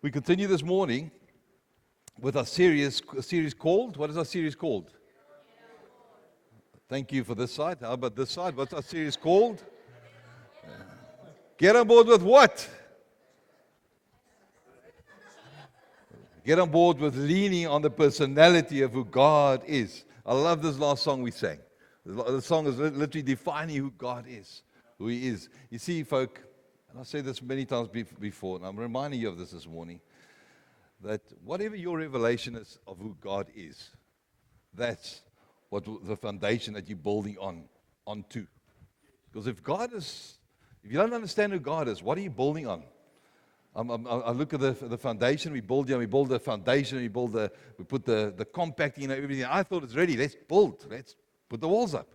We continue this morning with our series called, what is our series called? Thank you for this side. How about this side? What's our series called? Get on board with what? Get on board with leaning on the personality of who God is. I love this last song we sang. The song is literally defining who God is, who He is. You see, folk, and I've said this many times before, and I'm reminding you of this morning, that whatever your revelation is of who God is, that's what the foundation that you're building onto. Because if you don't understand who God is, what are you building on? I look at the foundation we build here. We build the foundation. We put the compacting and everything. I thought it's ready. Let's build. Let's put the walls up.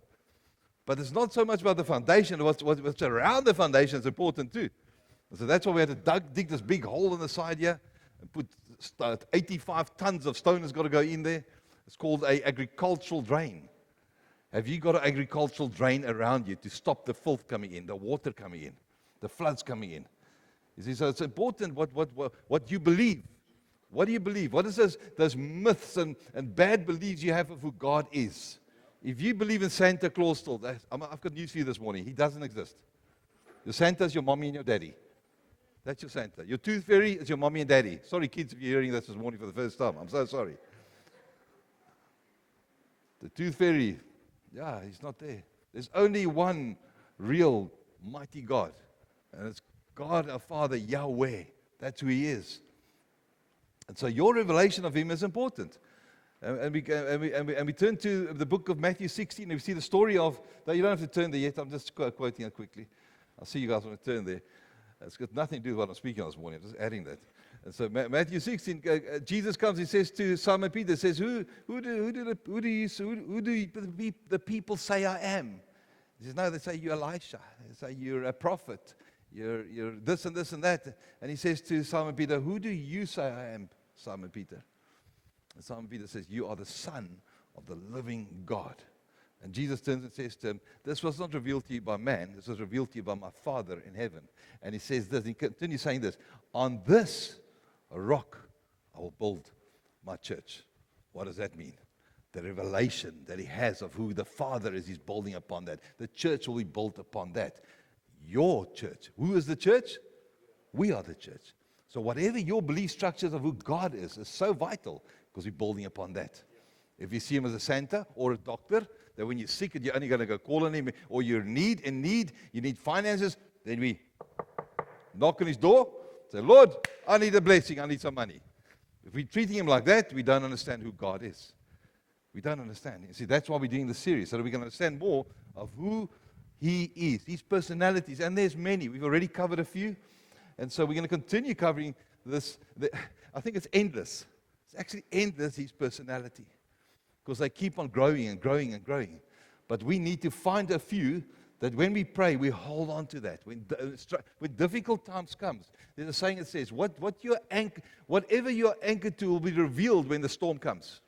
But it's not so much about the foundation. What's around the foundation is important too. So that's why we had to dig this big hole in the side here and put 85 tons of stone has got to go in there. It's called an agricultural drain. Have you got an agricultural drain around you to stop the filth coming in, the water coming in, the floods coming in? You see, so it's important what you believe. What do you believe? What is those myths and bad beliefs you have of who God is? If you believe in Santa Claus still, I've got news for you this morning. He doesn't exist. Your Santa is your mommy and your daddy. That's your Santa. Your tooth fairy is your mommy and daddy. Sorry, kids, if you're hearing this morning for the first time. I'm so sorry. The tooth fairy, yeah, he's not there. There's only one real mighty God, and it's God our Father, Yahweh. That's who He is. And so your revelation of Him is important. And we turn to the book of Matthew 16, and we see the story of, though you don't have to turn there yet, I'm just quoting it quickly. I see you guys want to turn there. It's got nothing to do with what I'm speaking on this morning. I'm just adding that. And so Matthew 16, Jesus comes, He says to Simon Peter, says, who do the people say I am? He says, no, they say you're Elisha. They say you're a prophet. You're this and this and that. And He says to Simon Peter, who do you say I am, Simon Peter? And Simon Peter says, you are the Son of the living God. And Jesus turns and says to him, this was not revealed to you by man. This was revealed to you by my Father in heaven. And He says this, He continues saying this, on this rock I will build my church. What does that mean? The revelation that He has of who the Father is, He's building upon that. The church will be built upon that. Your church. Who is the church? We are the church. So whatever your belief structures of who God is so vital because we're building upon that. If you see Him as a Santa or a doctor, that when you're sick and you're only going to go call on Him, or you're in need, you need finances, then we knock on His door, say, Lord, I need a blessing, I need some money. If we're treating Him like that, we don't understand who God is. We don't understand. You see, that's why we're doing this series, so that we can understand more of who He is, His personalities, and there's many. We've already covered a few, and so we're going to continue covering this. I think it's endless. It's actually endless, His personality, because they keep on growing and growing and growing. But we need to find a few that when we pray, we hold on to that. When difficult times comes, there's a saying that says, whatever you're anchored to will be revealed when the storm comes.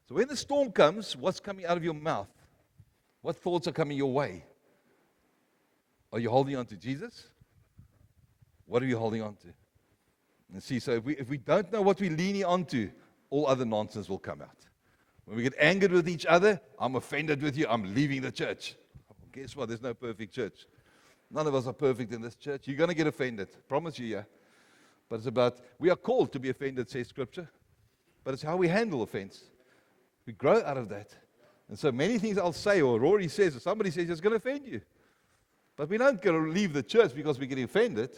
So when the storm comes, what's coming out of your mouth? What thoughts are coming your way? Are you holding on to Jesus? What are you holding on to? And see, so if we don't know what we're leaning onto, all other nonsense will come out. When we get angered with each other, I'm offended with you, I'm leaving the church. Guess what? There's no perfect church. None of us are perfect in this church. You're going to get offended. Promise you, yeah. But it's about, we are called to be offended, says Scripture. But it's how we handle offense. We grow out of that. And so many things I'll say, or Rory says, or somebody says, it's going to offend you. But we don't go to leave the church because we're getting offended.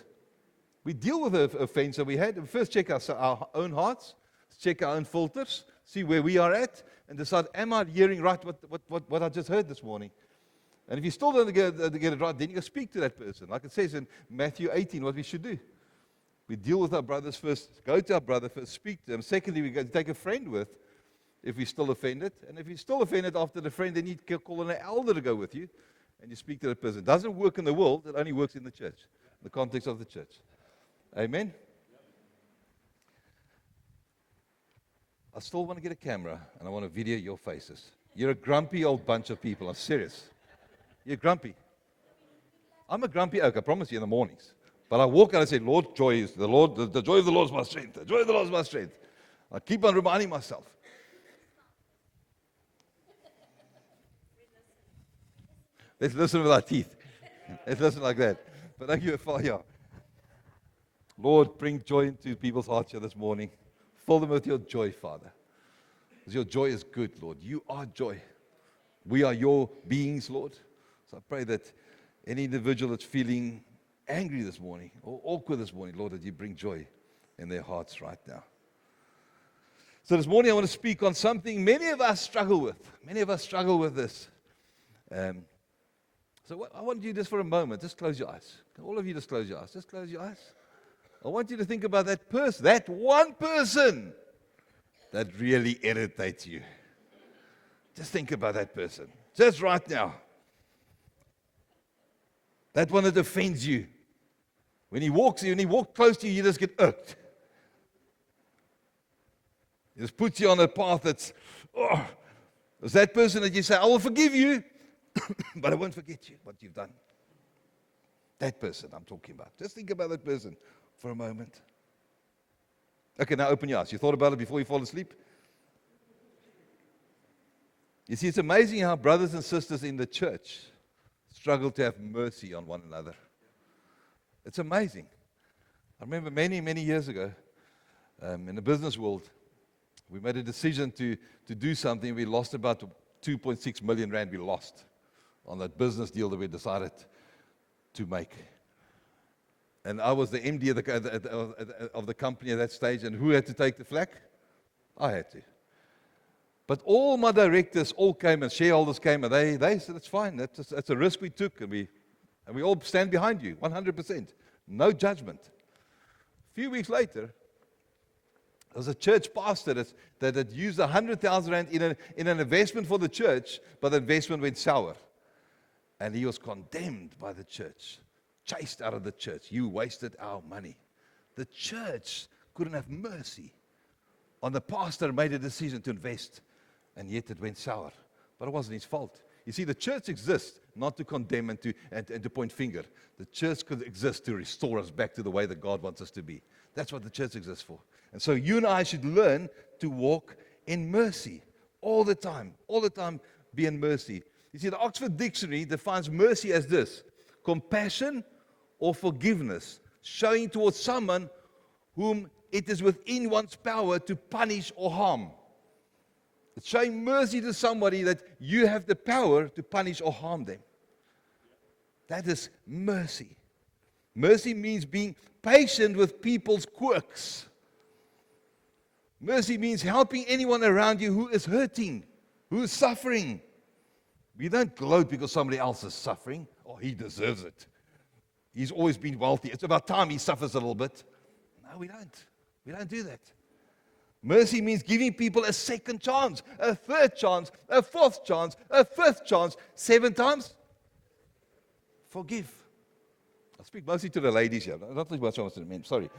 We deal with the offense that we had. We first check our own hearts, check our own filters, see where we are at, and decide, am I hearing right what I just heard this morning? And if you still don't get it right, then you can speak to that person. Like it says in Matthew 18, what we should do. We deal with our brothers first, go to our brother first, speak to them. Secondly, we go to take a friend with if we're still offended. And if you're still offended after the friend, then you can call an elder to go with you, and you speak to that person. It doesn't work in the world, it only works in the church, in the context of the church. Amen? I still want to get a camera, and I want to video your faces. You're a grumpy old bunch of people. I'm serious. You're grumpy. I'm a grumpy oak, I promise you, in the mornings. But I walk out and say, Lord, joy is the Lord, the joy of the Lord is my strength. The joy of the Lord is my strength. I keep on reminding myself. Let's listen with our teeth. Let's listen like that. But thank you, Father. Lord, bring joy into people's hearts here this morning. Fill them with your joy, Father. Because your joy is good, Lord. You are joy. We are your beings, Lord. So I pray that any individual that's feeling angry this morning or awkward this morning, Lord, that you bring joy in their hearts right now. So this morning I want to speak on something many of us struggle with. Many of us struggle with this. So I want you just for a moment, just close your eyes. All of you just close your eyes. Just close your eyes. I want you to think about that person, that one person that really irritates you. Just think about that person. Just right now. That one that offends you. When he walks close to you, you just get irked. He just puts you on a path that's, there's that person that you say, I will forgive you, but I won't forget you, what you've done. That person I'm talking about. Just think about that person for a moment. Okay, now open your eyes. You thought about it before you fall asleep? You see, it's amazing how brothers and sisters in the church struggle to have mercy on one another. It's amazing. I remember many, many years ago, in the business world, we made a decision to do something. We lost about 2.6 million rand we lost on that business deal that we decided to make. And I was the MD of the company at that stage, and who had to take the flak? I had to. But all my directors all came, and shareholders came, and they said, it's fine, that's a risk we took, and we all stand behind you, 100%. No judgment. A few weeks later, there was a church pastor that had used 100,000 rand in an investment for the church, but the investment went sour. And he was condemned by the church, chased out of the church. You wasted our money. The church couldn't have mercy on the pastor who made a decision to invest, and yet it went sour. But it wasn't his fault. You see, the church exists not to condemn and to point finger. The church could exist to restore us back to the way that God wants us to be. That's what the church exists for. And so you and I should learn to walk in mercy all the time. All the time, be in mercy. You see, the Oxford Dictionary defines mercy as this: compassion or forgiveness, showing towards someone whom it is within one's power to punish or harm. It's showing mercy to somebody that you have the power to punish or harm them. That is mercy. Mercy means being patient with people's quirks. Mercy means helping anyone around you who is hurting, who is suffering. We don't gloat because somebody else is suffering. Oh, he deserves it. He's always been wealthy. It's about time he suffers a little bit. No, we don't. We don't do that. Mercy means giving people a second chance, a third chance, a fourth chance, a fifth chance, 7 times. Forgive. I speak mostly to the ladies here, not as much to the men. Sorry.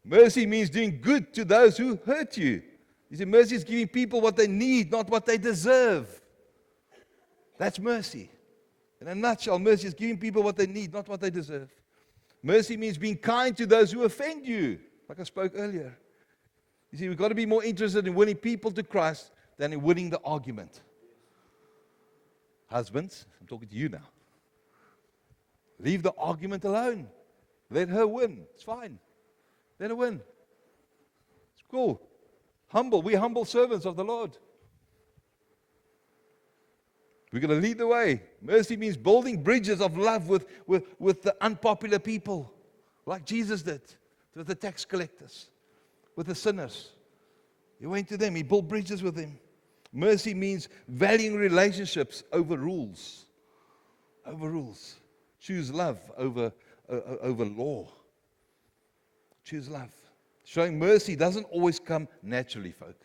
Mercy means doing good to those who hurt you. You see, mercy is giving people what they need, not what they deserve. That's mercy. In a nutshell, mercy is giving people what they need, not what they deserve. Mercy means being kind to those who offend you, like I spoke earlier. You see, we've got to be more interested in winning people to Christ than in winning the argument. Husbands, I'm talking to you now. Leave the argument alone. Let her win. It's fine. Let her win. It's cool. Humble. We're humble servants of the Lord. We're going to lead the way. Mercy means building bridges of love with the unpopular people, like Jesus did with the tax collectors, with the sinners. He went to them. He built bridges with them. Mercy means valuing relationships over rules. Over rules. Choose love over law. Choose love. Showing mercy doesn't always come naturally, folk,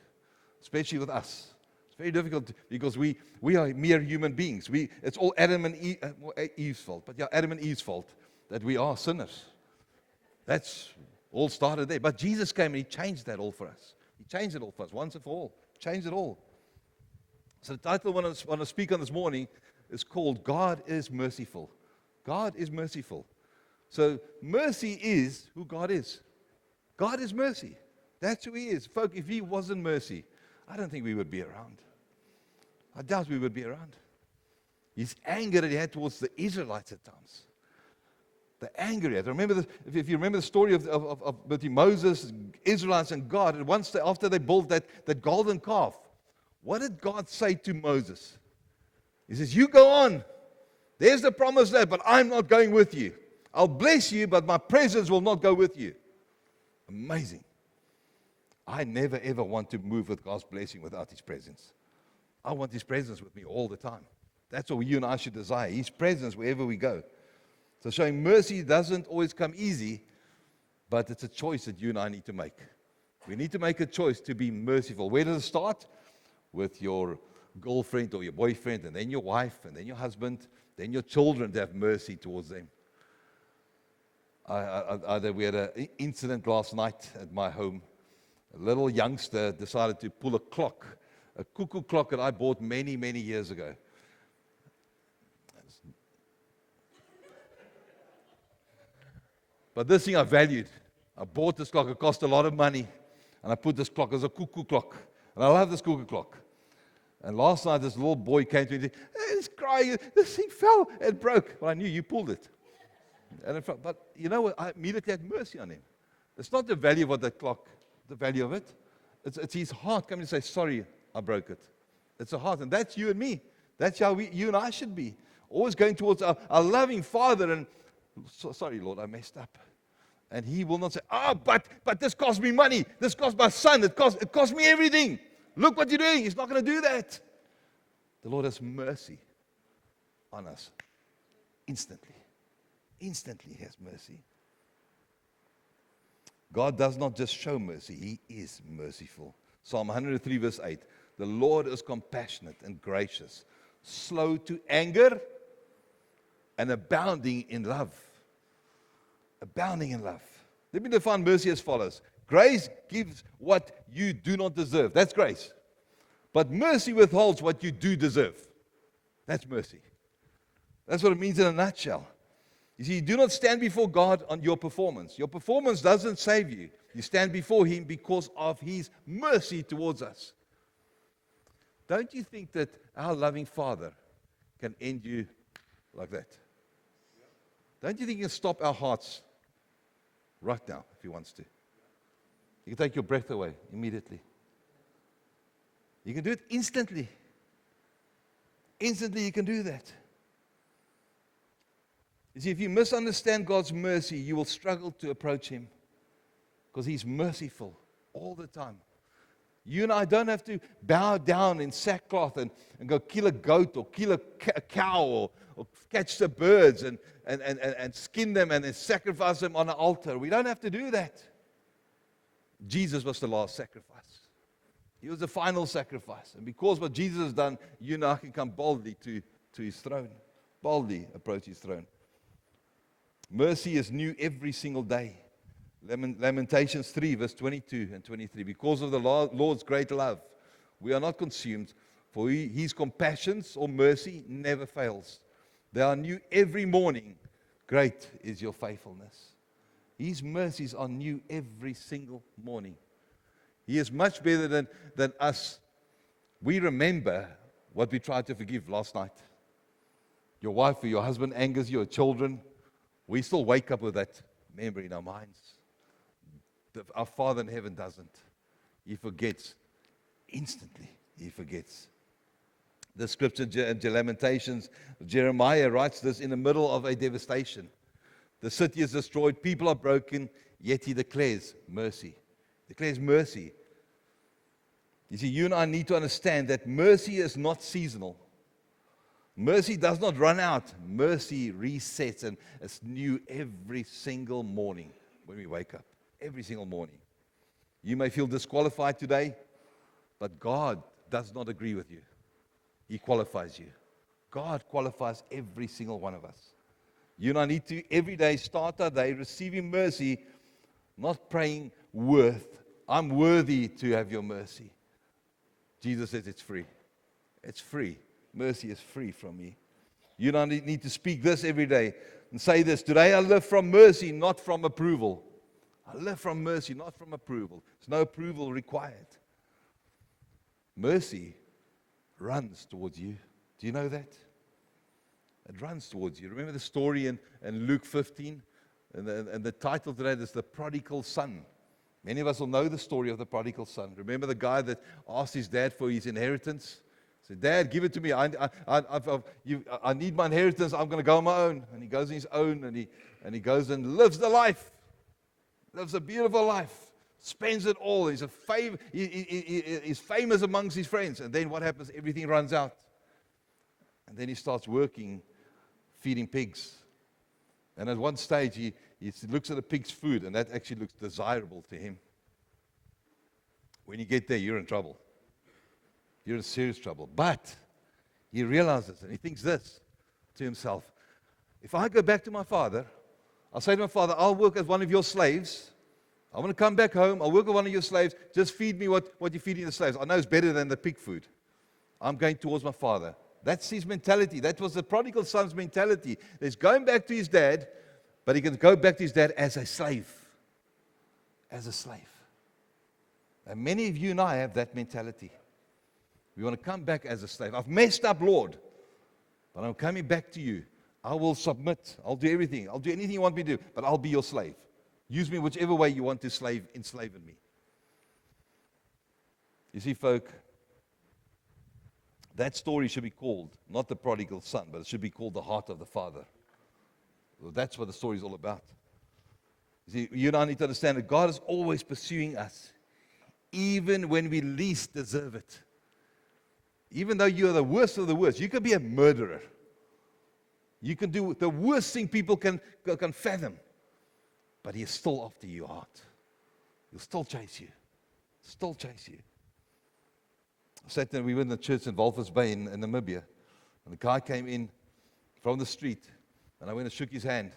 especially with us. It's very difficult because we are mere human beings. It's all Adam and Eve's fault. But yeah, Adam and Eve's fault that we are sinners. That's all started there. But Jesus came and He changed that all for us. He changed it all for us once and for all. Changed it all. So the title I want to speak on this morning, is called God is merciful. God is merciful. So mercy is who God is. God is mercy. That's who He is. Folk, if He wasn't mercy, I don't think we would be around. I doubt we would be around. His anger that He had towards the Israelites at times. The anger He had. Remember, if you remember the story of between Moses, Israelites, and God, and once after they built that golden calf, what did God say to Moses? He says, you go on. There's the promised land, but I'm not going with you. I'll bless you, but my presence will not go with you. Amazing. I never ever want to move with God's blessing without His presence. I want His presence with me all the time. That's what you and I should desire, His presence wherever we go. So showing mercy doesn't always come easy, but it's a choice that you and I need to make. We need to make a choice to be merciful. Where does it start? With your girlfriend or your boyfriend, and then your wife, and then your husband, then your children, to have mercy towards them. We had an incident last night at my home. A little youngster decided to pull a cuckoo clock that I bought many, many years ago. But this thing I valued. I bought this clock. It cost a lot of money. And I put this clock as a cuckoo clock. And I love this cuckoo clock. And last night, this little boy came to me and said, hey, he's crying. This thing fell. It broke. Well, I knew you pulled it. And it fell. But you know what? I immediately had mercy on him. It's not the value of the clock, the value of it. It's his heart coming to say, sorry, I broke it. It's a heart. And that's you and me. That's how you and I should be. Always going towards our loving Father and, sorry, Lord, I messed up. And He will not say, but this cost me money. This cost my son. It cost me everything. Look what you're doing. He's not going to do that. The Lord has mercy on us. Instantly. Instantly He has mercy. God does not just show mercy. He is merciful. Psalm 103 verse 8. The Lord is compassionate and gracious, slow to anger, and abounding in love. Abounding in love. Let me define mercy as follows. Grace gives what you do not deserve. That's grace. But mercy withholds what you do deserve. That's mercy. That's what it means in a nutshell. You see, you do not stand before God on your performance. Your performance doesn't save you. You stand before Him because of His mercy towards us. Don't you think that our loving Father can end you like that? Don't you think He can stop our hearts right now if He wants to? He can take your breath away immediately. You can do it instantly. Instantly, you can do that. You see, if you misunderstand God's mercy, you will struggle to approach Him because He's merciful all the time. You and I don't have to bow down in sackcloth and go kill a goat or kill a cow or catch the birds and skin them and then sacrifice them on an altar. We don't have to do that. Jesus was the last sacrifice. He was the final sacrifice. And because what Jesus has done, you and I can come boldly to His throne. Boldly approach His throne. Mercy is new every single day. Lamentations 3, verse 22 and 23. Because of the Lord's great love, we are not consumed, for His compassions or mercy never fails. They are new every morning. Great is your faithfulness. His mercies are new every single morning. He is much better than us. We remember what we tried to forgive last night. Your wife or your husband angers your children. We still wake up with that memory in our minds. Our Father in heaven doesn't. He forgets instantly. He forgets. The scripture in Lamentations, Jeremiah writes this in the middle of a devastation. The city is destroyed, people are broken, yet he declares mercy. Declares mercy. You see, you and I need to understand that mercy is not seasonal. Mercy does not run out. Mercy resets and it's new every single morning when we wake up. Every single morning. You may feel disqualified today, but God does not agree with you. He qualifies you. God qualifies every single one of us. You and I need to every day start our day receiving mercy, not praying I'm worthy to have your mercy. Jesus says it's free. It's free. Mercy is free from me. You don't need to speak this every day and say this. Today I live from mercy, not from approval. I live from mercy, not from approval. There's no approval required. Mercy runs towards you. Do you know that? It runs towards you. Remember the story in Luke 15? And the title to that is The Prodigal Son. Many of us will know the story of the prodigal son. Remember the guy that asked his dad for his inheritance? He said, Dad, give it to me. I need my inheritance. I'm going to go on my own. And he goes on his own, and he goes and lives the life. Lives a beautiful life. Spends it all. He's famous amongst his friends. And then what happens? Everything runs out. And then he starts working, feeding pigs. And at one stage, he looks at the pig's food, and that actually looks desirable to him. When you get there, you're in trouble. You're in serious trouble. But he realizes, and he thinks this to himself, if I go back to my father, I'll say to my father, I'll work as one of your slaves. I want to come back home. I'll work as one of your slaves. Just feed me what you're feeding the slaves. I know it's better than the pig food. I'm going towards my father. That's his mentality. That was the prodigal son's mentality. He's going back to his dad, but he can go back to his dad as a slave. As a slave. And many of you and I have that mentality. We want to come back as a slave. I've messed up, Lord, but I'm coming back to you. I will submit. I'll do everything. I'll do anything you want me to do, but I'll be your slave. Use me whichever way you want to enslave me. You see, folk, that story should be called, not the prodigal son, but it should be called the heart of the Father. Well, that's what the story is all about. You see, you and I need to understand that God is always pursuing us, even when we least deserve it. Even though you are the worst of the worst, you can be a murderer. You can do the worst thing people can fathom. But He is still after your heart. He'll still chase you. Still chase you. Saturday, we were in the church in Walvis Bay in Namibia. And the guy came in from the street. And I went and shook his hand.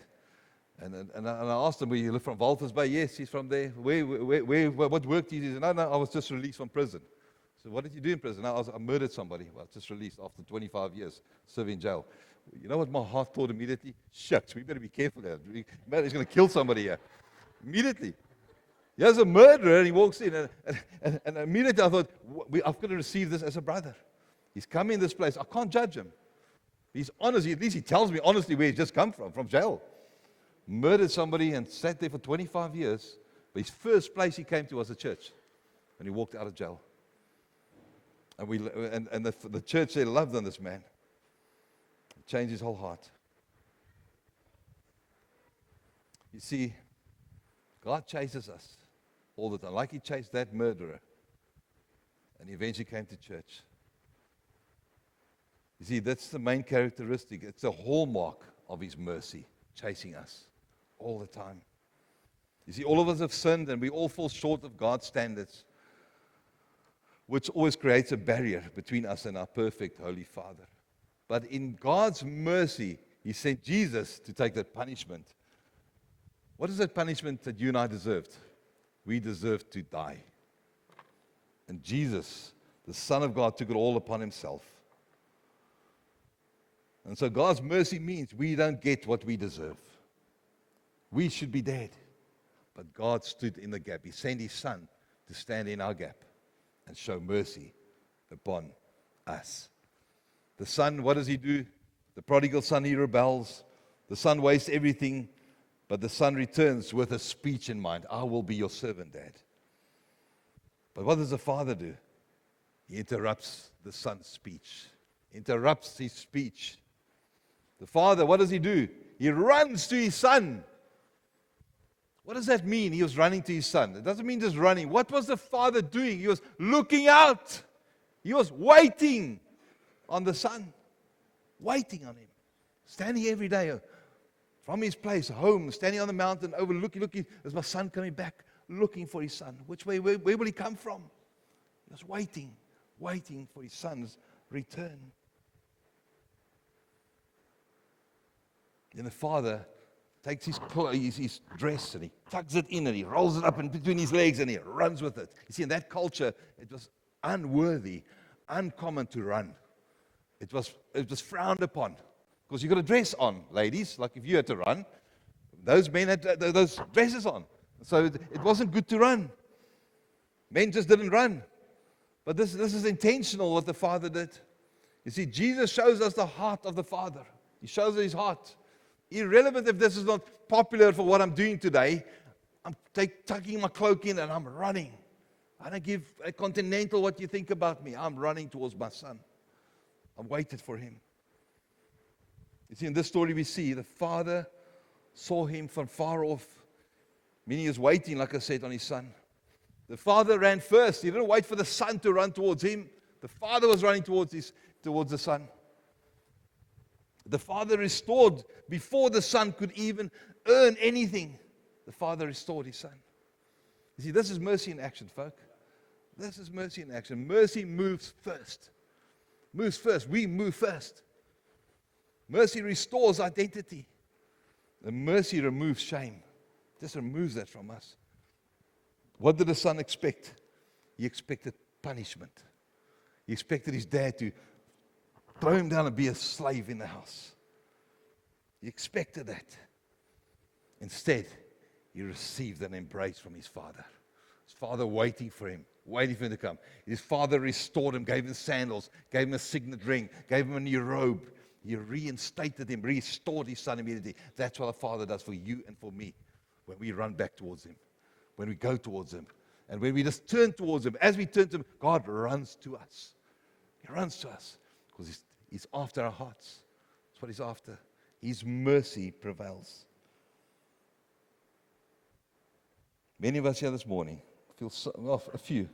And I asked him, "Where you live from Walvis Bay?" "Yes, he's from there." What work did he do? He said, No, I was just released from prison. So what did you do in prison? I murdered somebody. Well, just released after 25 years serving jail. You know what my heart thought immediately? Shucks, we better be careful here. He's going to kill somebody here. Immediately. Here's a murderer, and he walks in. And immediately I thought, I've got to receive this as a brother. He's come in this place. I can't judge him. He's honest. At least he tells me honestly where he's just come from jail. Murdered somebody and sat there for 25 years. But his first place he came to was a church. And he walked out of jail. And the church there loved on this man. It changed his whole heart. You see, God chases us all the time, like He chased that murderer. And he eventually came to church. You see, that's the main characteristic. It's a hallmark of His mercy, chasing us all the time. You see, all of us have sinned and we all fall short of God's standards, which always creates a barrier between us and our perfect Holy Father. But in God's mercy, He sent Jesus to take that punishment. What is that punishment that you and I deserved? We deserved to die. And Jesus, the Son of God, took it all upon Himself. And so God's mercy means we don't get what we deserve. We should be dead. But God stood in the gap. He sent His Son to stand in our gap and show mercy upon us. The son, what does he do? The prodigal son, he rebels. The son wastes everything, but the son returns with a speech in mind. I will be your servant, Dad. But what does the father do? He interrupts the son's speech. Interrupts his speech. The father, what does he do? He runs to his son. What does that mean? He was running to his son. It doesn't mean just running. What was the father doing? He was looking out. He was waiting on the son. Waiting on him. Standing every day from his place, home, standing on the mountain, looking. There's my son coming back, looking for his son. Which way? Where will he come from? He was waiting for his son's return. Then the father takes his dress and he tucks it in and he rolls it up in between his legs and he runs with it. You see, in that culture, it was unworthy, uncommon to run. It was frowned upon. Because you've got a dress on, ladies, like if you had to run. Those men had those dresses on. So it wasn't good to run. Men just didn't run. But this is intentional what the Father did. You see, Jesus shows us the heart of the Father. He shows us His heart. Irrelevant if this is not popular for what I'm doing today, I'm tucking my cloak in and I'm running. I don't give a continental what you think about me. I'm running towards my Son. I'm waited for Him. You see, in this story we see the Father saw Him from far off, meaning He was waiting, like I said, on His Son. The Father ran first. He didn't wait for the Son to run towards Him. The Father was running towards the Son. The Father restored before the Son could even earn anything. The Father restored His Son. You see, this is mercy in action, folk. This is mercy in action. Mercy moves first. Moves first. We move first. Mercy restores identity. And mercy removes shame. Just removes that from us. What did the Son expect? He expected punishment. He expected his dad to throw him down and be a slave in the house. He expected that. Instead, he received an embrace from his father. His father waiting for him to come. His father restored him, gave him sandals, gave him a signet ring, gave him a new robe. He reinstated him, restored his son immediately. That's what a father does for you and for me when we run back towards him, when we go towards him, and when we just turn towards him. As we turn to him, God runs to us. He runs to us because he's after our hearts. That's what he's after. His mercy prevails. Many of us here this morning, a few,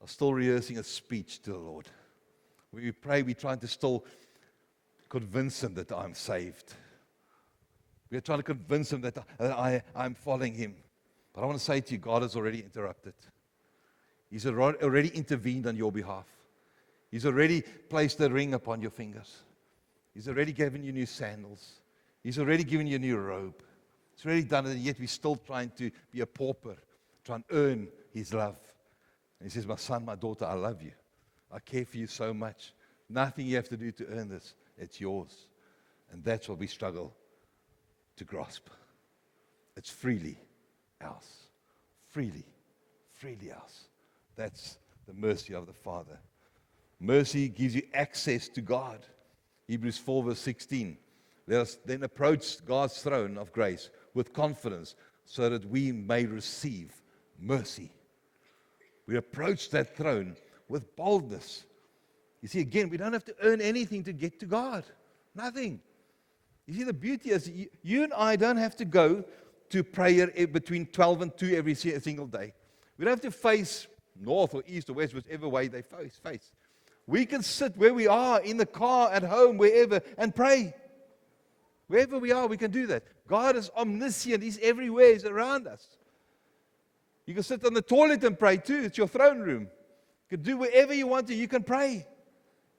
are still rehearsing a speech to the Lord. When we pray, we're trying to still convince him that I'm saved. We're trying to convince him that I'm following him. But I want to say to you, God has already interrupted. He's already intervened on your behalf. He's already placed a ring upon your fingers. He's already given you new sandals. He's already given you a new robe. He's already done it, and yet we're still trying to be a pauper, trying to earn his love. And he says, my son, my daughter, I love you. I care for you so much. Nothing you have to do to earn this. It's yours. And that's what we struggle to grasp. It's freely ours. Freely ours. That's the mercy of the Father. Mercy gives you access to God. Hebrews 4 verse 16. Let us then approach God's throne of grace with confidence so that we may receive mercy. We approach that throne with boldness. You see, again, we don't have to earn anything to get to God. Nothing. You see, the beauty is you and I don't have to go to prayer between 12 and 2 every single day. We don't have to face north or east or west, whichever way they face. We can sit where we are, in the car, at home, wherever, and pray. Wherever we are, we can do that. God is omniscient. He's everywhere. He's around us. You can sit on the toilet and pray too. It's your throne room. You can do wherever you want to. You can pray.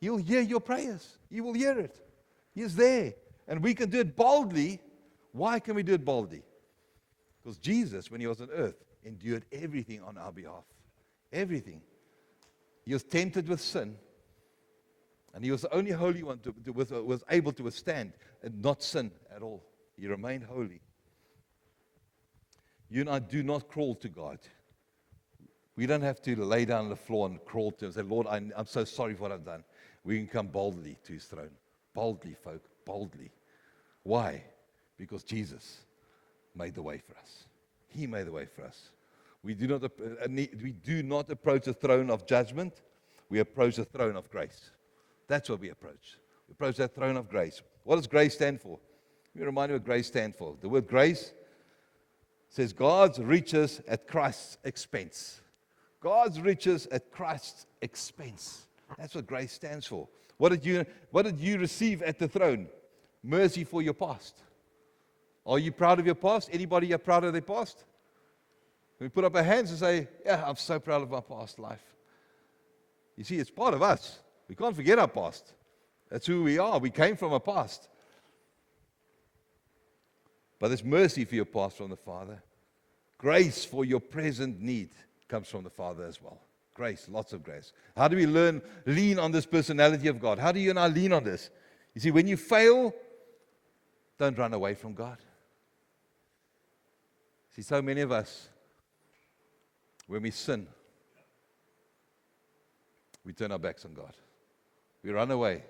He'll hear your prayers. He will hear it. He is there. And we can do it boldly. Why can we do it boldly? Because Jesus, when he was on earth, endured everything on our behalf. Everything. He was tempted with sin. And he was the only holy one was able to withstand and not sin at all. He remained holy. You and I do not crawl to God. We don't have to lay down on the floor and crawl to him and say, Lord, I'm so sorry for what I've done. We can come boldly to his throne. Boldly, folk, boldly. Why? Because Jesus made the way for us. He made the way for us. We do not approach the throne of judgment. We approach the throne of grace. That's what we approach. We approach that throne of grace. What does grace stand for? Let me remind you what grace stands for. The word grace says God's riches at Christ's expense. God's riches at Christ's expense. That's what grace stands for. What did you receive at the throne? Mercy for your past. Are you proud of your past? Anybody here proud of their past? We put up our hands and say, yeah, I'm so proud of my past life. You see, it's part of us. We can't forget our past. That's who we are. We came from a past. But there's mercy for your past from the Father. Grace for your present need comes from the Father as well. Grace, lots of grace. How do we lean on this personality of God? How do you and I lean on this? You see, when you fail, don't run away from God. See, so many of us, when we sin, we turn our backs on God. We run away.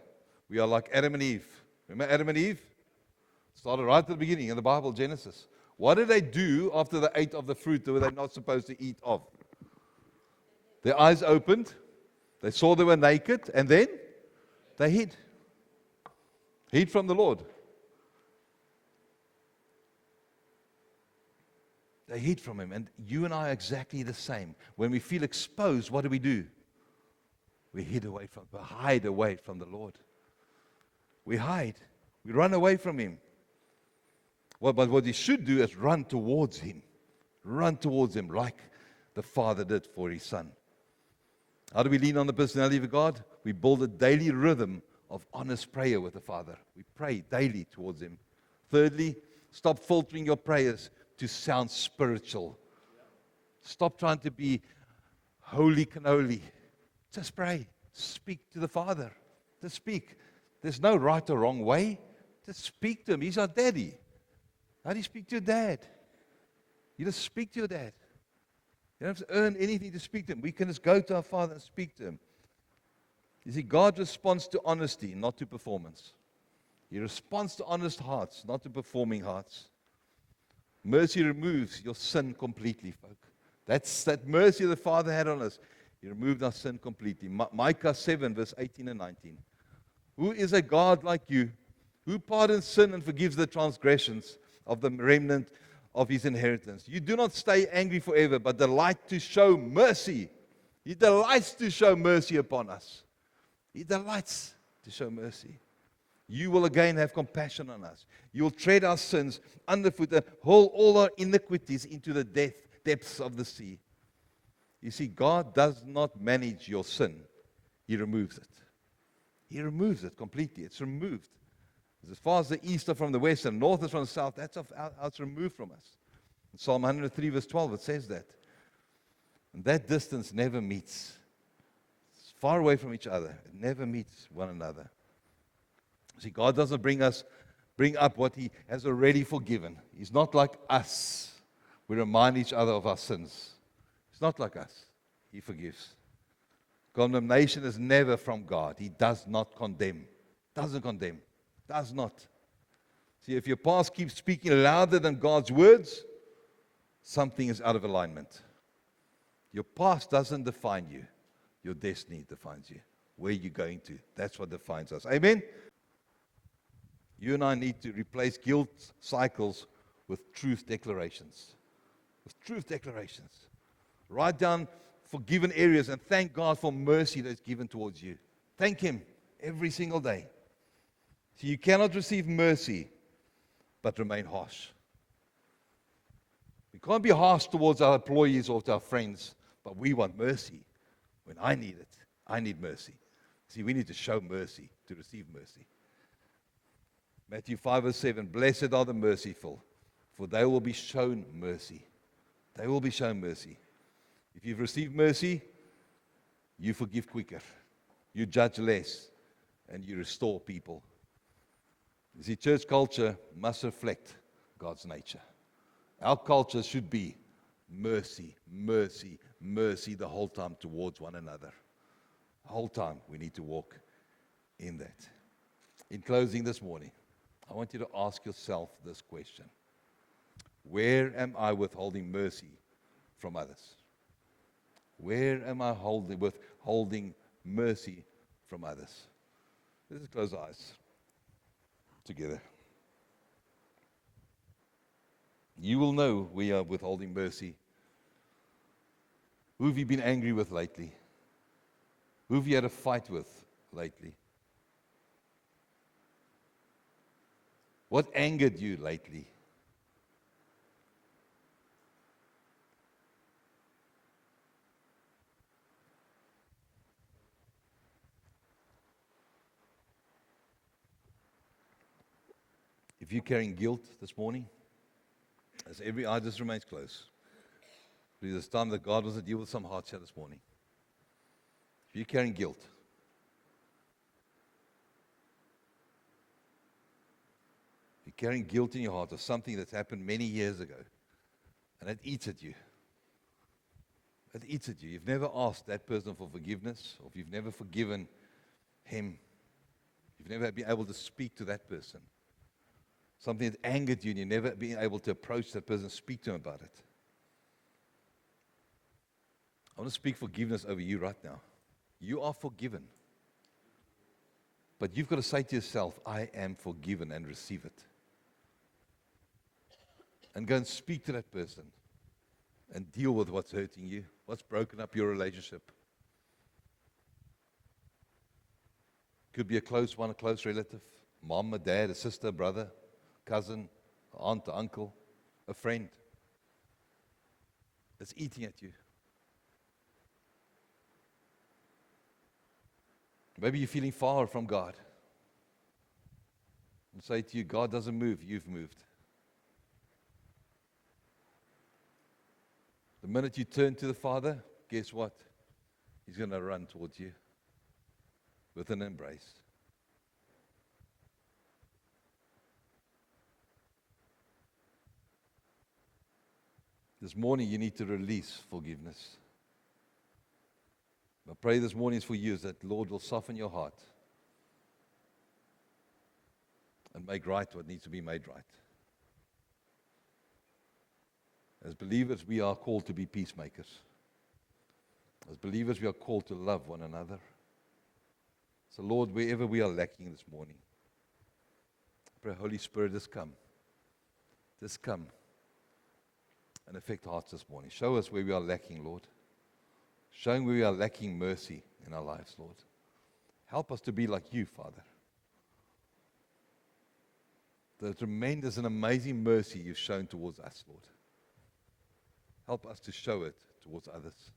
We are like Adam and Eve. Remember Adam and Eve? Started right at the beginning in the Bible, Genesis. What did they do after they ate of the fruit that they were not supposed to eat of? Their eyes opened. They saw they were naked. And then they hid. Hid from the Lord. They hid from Him. And you and I are exactly the same. When we feel exposed, what do? We hide away from the Lord. We hide. We run away from Him. Well, but what you should do is run towards Him. Run towards Him like the Father did for His Son. How do we lean on the personality of God? We build a daily rhythm of honest prayer with the Father. We pray daily towards Him. Thirdly, stop filtering your prayers to sound spiritual. Stop trying to be holy cannoli. Just pray. Speak to the Father. Just speak. There's no right or wrong way. Just speak to Him. He's our daddy. How do you speak to your dad? You just speak to your dad. You don't have to earn anything to speak to Him. We can just go to our Father and speak to Him. You see, God responds to honesty, not to performance. He responds to honest hearts, not to performing hearts. Mercy removes your sin completely, folk. That's that mercy the Father had on us. He removed our sin completely. Micah 7, verse 18 and 19. Who is a God like you, who pardons sin and forgives the transgressions of the remnant of His inheritance? You do not stay angry forever, but delight to show mercy. He delights to show mercy upon us. He delights to show mercy. You will again have compassion on us. You will tread our sins underfoot and haul all our iniquities into the depths of the sea. You see, God does not manage your sin. He removes it. He removes it completely. It's removed. As far as the east are from the west and north is from the south, that's how it's removed from us. In Psalm 103, verse 12, it says that. And that distance never meets. It's far away from each other. It never meets one another. See, God doesn't bring up what He has already forgiven. He's not like us. We remind each other of our sins. It's not like us. He forgives. Condemnation is never from God. He does not condemn. Doesn't condemn. Does not. See, if your past keeps speaking louder than God's words, something is out of alignment. Your past doesn't define you. Your destiny defines you. Where you're going to. That's what defines us. Amen? You and I need to replace guilt cycles with truth declarations. With truth declarations. Write down forgiven areas and thank God for mercy that's given towards you. Thank Him every single day. See, you cannot receive mercy but remain harsh. We can't be harsh towards our employees or to our friends, but we want mercy. When I need it, I need mercy. See, we need to show mercy to receive mercy. Matthew 5 verse 7, blessed are the merciful, for they will be shown mercy. They will be shown mercy. If you've received mercy, you forgive quicker, you judge less, and you restore people. You see, church culture must reflect God's nature. Our culture should be mercy, mercy, mercy the whole time towards one another. The whole time we need to walk in that. In closing this morning, I want you to ask yourself this question. Where am I withholding mercy from others? Where am I withholding mercy from others? Let's close our eyes together. You will know we are withholding mercy. Who have you been angry with lately? Who have you had a fight with lately? What angered you lately? If you're carrying guilt this morning, as every eye just remains closed, please, it's time that God wants to deal with some hearts here this morning. If you're carrying guilt, carrying guilt in your heart of something that's happened many years ago, and it eats at you. It eats at you. You've never asked that person for forgiveness, or if you've never forgiven him, you've never been able to speak to that person. Something that angered you, and you've never been able to approach that person and speak to him about it. I want to speak forgiveness over you right now. You are forgiven. But you've got to say to yourself, I am forgiven, and receive it. And go and speak to that person and deal with what's hurting you, what's broken up your relationship. Could be a close one, a close relative, mom, a dad, a sister, brother, cousin, aunt, uncle, a friend that's eating at you. Maybe you're feeling far from God. And say to you, God doesn't move, you've moved. The minute you turn to the Father, guess what? He's going to run towards you with an embrace. This morning you need to release forgiveness. I pray this morning is for you, is that the Lord will soften your heart and make right what needs to be made right. As believers, we are called to be peacemakers. As believers, we are called to love one another. So, Lord, wherever we are lacking this morning, I pray, Holy Spirit, just come. Just come and affect hearts this morning. Show us where we are lacking, Lord. Showing where we are lacking mercy in our lives, Lord. Help us to be like you, Father. The tremendous and amazing mercy you've shown towards us, Lord. Help us to show it towards others.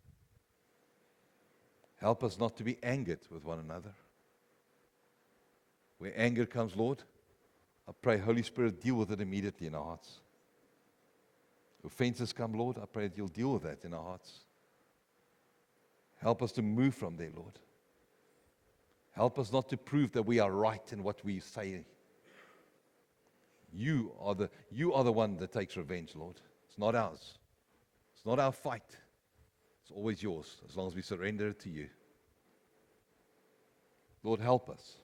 Help us not to be angered with one another. Where anger comes, Lord, I pray, Holy Spirit, deal with it immediately in our hearts. Offenses come, Lord, I pray that you'll deal with that in our hearts. Help us to move from there, Lord. Help us not to prove that we are right in what we say. You are the one that takes revenge, Lord. It's not ours. It's not our fight. It's always yours, as long as we surrender it to you. Lord, help us.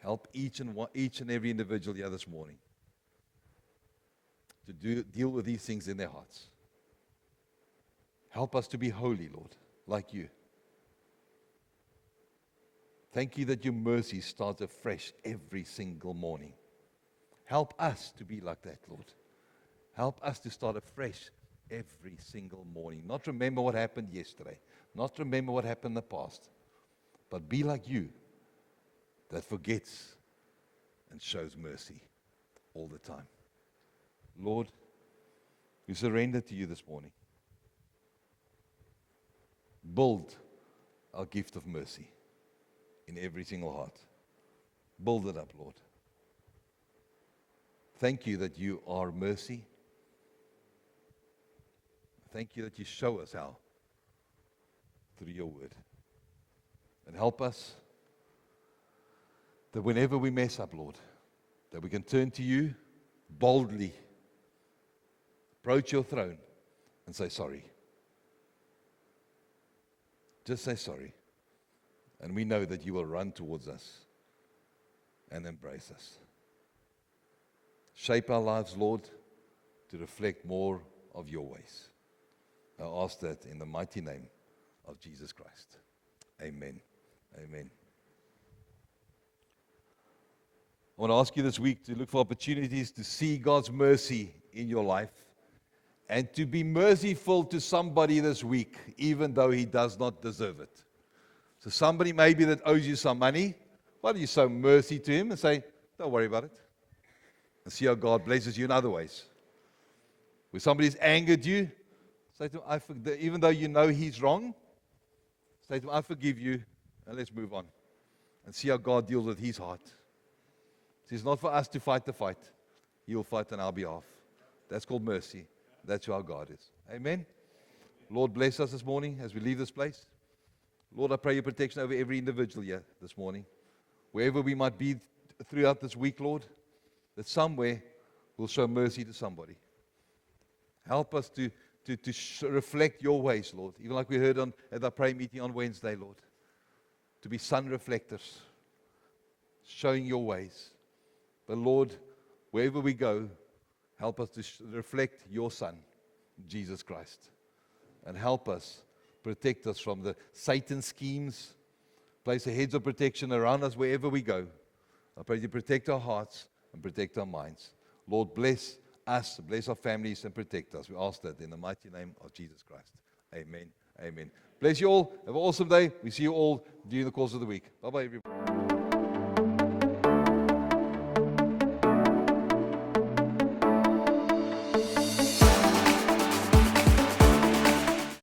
Help each and every individual here this morning to deal with these things in their hearts. Help us to be holy, Lord, like you. Thank you that your mercy starts afresh every single morning. Help us to be like that, Lord. Help us to start afresh every single morning. Not remember what happened yesterday. Not remember what happened in the past. But be like you, that forgets and shows mercy all the time. Lord, we surrender to you this morning. Build our gift of mercy in every single heart. Build it up, Lord. Thank you that you are mercy. Thank you that you show us how through your word. And help us that whenever we mess up, Lord, that we can turn to you boldly, approach your throne and say sorry. Just say sorry. And we know that you will run towards us and embrace us. Shape our lives, Lord, to reflect more of your ways. I ask that in the mighty name of Jesus Christ. Amen. Amen. I want to ask you this week to look for opportunities to see God's mercy in your life and to be merciful to somebody this week, even though he does not deserve it. So somebody maybe that owes you some money, why don't you show mercy to him and say, don't worry about it. And see how God blesses you in other ways. When somebody's angered you, say to him, even though you know he's wrong, say to him, I forgive you, and let's move on. And see how God deals with his heart. It's not for us to fight the fight. He will fight on our behalf. That's called mercy. That's who our God is. Amen. Lord, bless us this morning as we leave this place. Lord, I pray your protection over every individual here this morning. Wherever we might be throughout this week, Lord, that somewhere we'll show mercy to somebody. Help us to reflect your ways, Lord. Even like we heard at our prayer meeting on Wednesday, Lord. To be sun reflectors, showing your ways. But Lord, wherever we go, help us to reflect your Son, Jesus Christ. And help us, protect us from the Satan's schemes. Place a hedge of protection around us wherever we go. I pray you protect our hearts and protect our minds. Lord, bless us, bless our families, and protect us. We ask that in the mighty name of Jesus Christ. Amen. Amen. Bless you all. Have an awesome day. We see you all during the course of the week. Bye-bye, everybody.